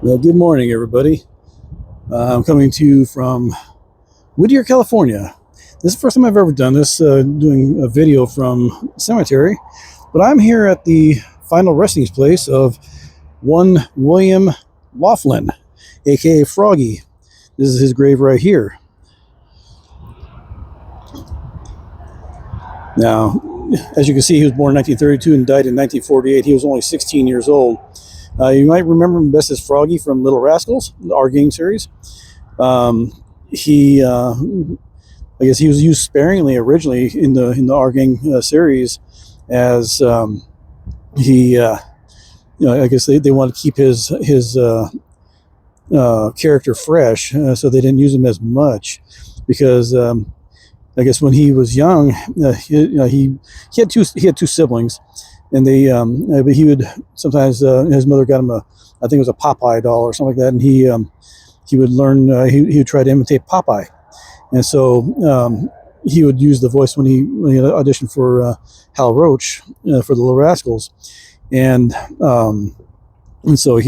Well, good morning, everybody. I'm coming to you from Whittier, California. This is the first time I've ever done this, doing a video from cemetery, but I'm here at the final resting place of one William Laughlin, aka Froggy. This is his grave right here. Now, as you can see, he was born in 1932 and died in 1948. He was only 16 years old. You might remember him best as Froggy from Little Rascals, our game series. I guess he was used sparingly originally in the our gang series, as I guess they wanted to keep his character fresh, so they didn't use him as much because. I guess when he was young, he had two siblings, and but he would sometimes his mother got him I think it was a Popeye doll or something like that, and he would learn he would try to imitate Popeye, and so he would use the voice when he auditioned for Hal Roach for the Little Rascals, and so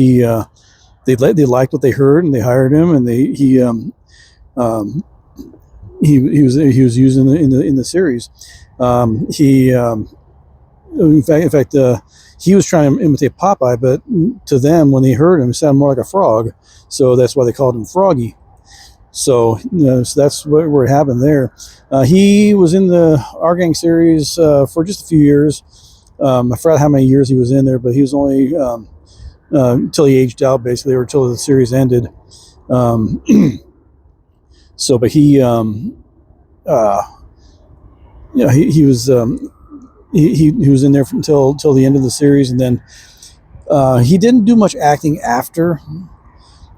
they liked what they heard, and they hired him, and he was used in the series. In fact, he was trying to imitate Popeye, but to them, when they heard him, it sounded more like a frog. So that's why they called him Froggy. So, so that's where it happened there. He was in the Our Gang series for just a few years. I forgot how many years he was in there, but he was only until he aged out, basically, or until the series ended. So, but he was he was in there until the end of the series, and then he didn't do much acting after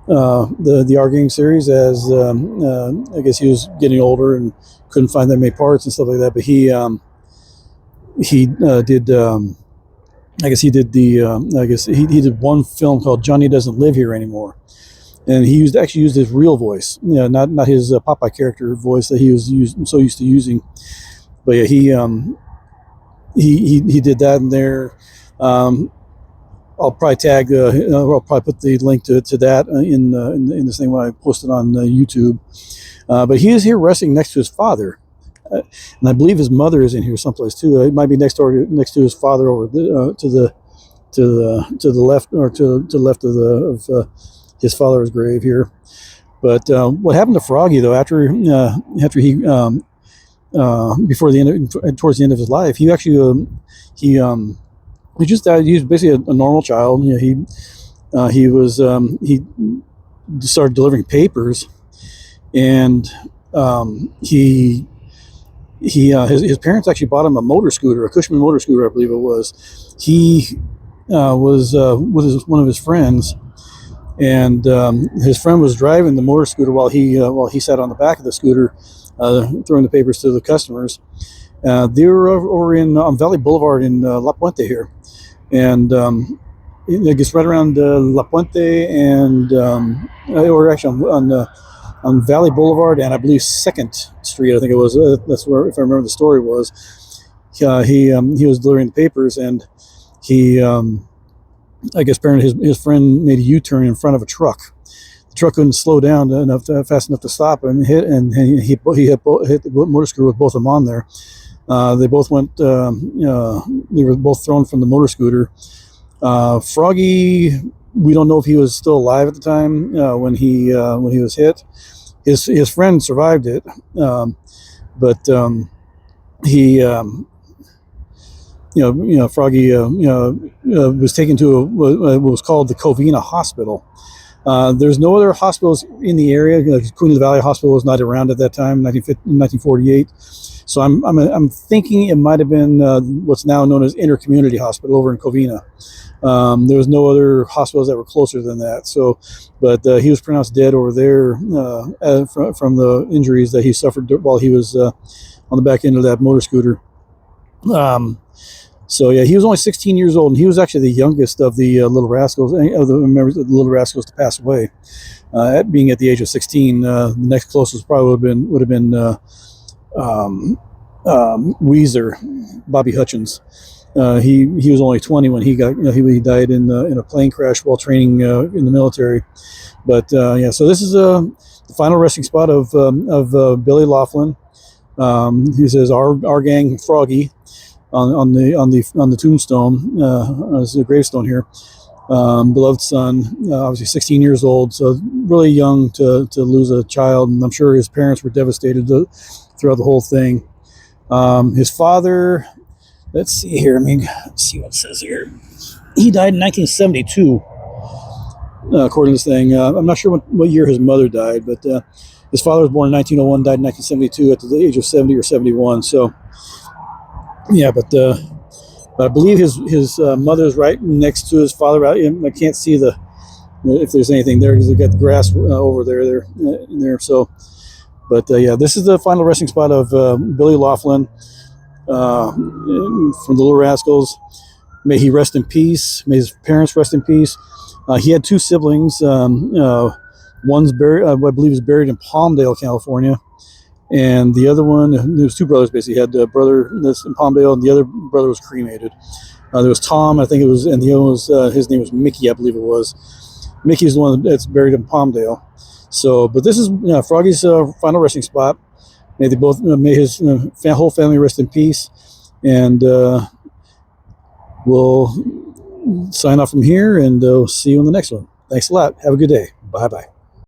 the Our Gang series, as I guess he was getting older and couldn't find that many parts and stuff like that. But he did. I guess he did he did one film called Johnny Doesn't Live Here Anymore. And he actually used his real voice, not his Popeye character voice that he was so used to using. But yeah, he did that in there. I'll probably tag. I'll probably put the link to that in this thing when I post it on YouTube. But he is here resting next to his father, and I believe his mother is in here someplace too. It might be next to his father over to the left, or to the left of his father's grave here. But what happened to Froggy, though, after he before the end, towards the end of his life, he actually he just died. He was basically a normal child. He started delivering papers, and his parents actually bought him a motor scooter, a Cushman motor scooter, I believe it was. He was with one of his friends. And his friend was driving the motor scooter while he sat on the back of the scooter, throwing the papers to the customers. They were over on Valley Boulevard in La Puente here, and I guess right around La Puente and or actually on Valley Boulevard and I believe 2nd Street, I think it was. That's where, if I remember the story was. He was delivering the papers, and he. I guess apparently his friend made a U-turn in front of a truck. The truck couldn't slow down fast enough to stop, and he hit the motor scooter with both of them on there. They both went. They were both thrown from the motor scooter. Froggy, we don't know if he was still alive at the time when he was hit. His friend survived it, but he. Froggy, was taken to what was called the Covina Hospital. There's no other hospitals in the area. Queen of the Valley Hospital was not around at that time, 1948. So I'm thinking it might have been what's now known as Intercommunity Hospital over in Covina. There was no other hospitals that were closer than that. So, but he was pronounced dead over there from the injuries that he suffered while he was on the back end of that motor scooter. So yeah, he was only 16 years old, and he was actually the youngest of the Little Rascals, of the members of the Little Rascals to pass away. At being at the age of 16, the next closest probably would have been Weezer, Bobby Hutchins. He was only 20 when he got, he died in a plane crash while training in the military. But yeah, so this is the final resting spot of Billy Laughlin. He says our gang Froggy on the tombstone, as a gravestone here. Beloved son, obviously 16 years old, so really young to lose a child, and I'm sure his parents were devastated throughout the whole thing. His father, let's see here. Let's see what it says here. He died in 1972, according to this thing. I'm not sure what year his mother died, but his father was born in 1901, died in 1972 at the age of 70 or 71. So, yeah, but I believe his mother's right next to his father. I can't see if there's anything there because they've got the grass over there. So, but yeah, this is the final resting spot of Billy Laughlin from the Little Rascals. May he rest in peace. May his parents rest in peace. He had two siblings. One's buried, I believe, is buried in Palmdale, California, and the other one, there was two brothers basically. He had a brother that's in Palmdale, and the other brother was cremated. There was Tom, I think it was, and the other was his name was Mickey, I believe it was. Mickey's the one that's buried in Palmdale. So, but this is Froggy's final resting spot. May they both, may his whole family rest in peace, and we'll sign off from here, and see you on the next one. Thanks a lot. Have a good day. Bye bye.